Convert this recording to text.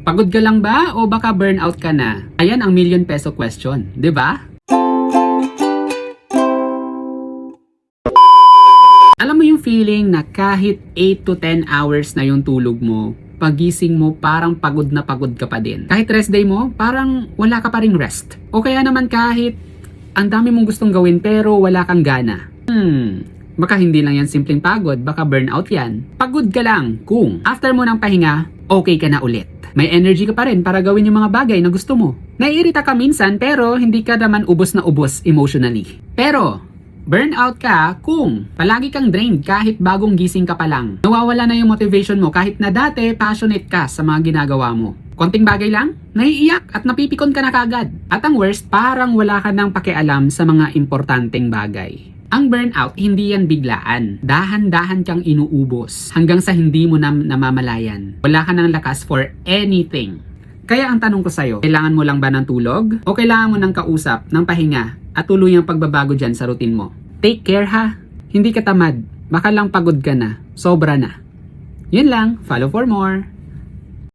Pagod ka lang ba o baka burnout ka na? Ayan ang ₱1,000,000 question, 'di ba? Alam mo yung feeling na kahit 8 to 10 hours na yung tulog mo, pagising mo parang pagod na pagod ka pa din. Kahit rest day mo, parang wala ka pa ring rest. O kaya naman kahit ang dami mong gustong gawin pero wala kang gana. Baka hindi lang yan simpleng pagod, baka burnout yan. Pagod ka lang kung after mo ng pahinga, okay ka na ulit. May energy ka pa rin para gawin yung mga bagay na gusto mo. Naiirita ka minsan pero hindi ka naman ubos na ubos emotionally. Pero burnout ka kung palagi kang drained kahit bagong gising ka pa lang. Nawawala na yung motivation mo kahit na dati passionate ka sa mga ginagawa mo. Konting bagay lang, naiiyak at napipikon ka na kagad. At ang worst, parang wala ka nang pakialam sa mga importanteng bagay. Ang burnout, hindi yan biglaan. Dahan-dahan kang inuubos hanggang sa hindi mo na namamalayan. Wala ka nang lakas for anything. Kaya ang tanong ko sa'yo, kailangan mo lang ba ng tulog? O kailangan mo ng kausap, ng pahinga, at tuluyang pagbabago dyan sa routine mo? Take care ha! Hindi ka tamad. Baka lang pagod ka na. Sobra na. Yun lang. Follow for more.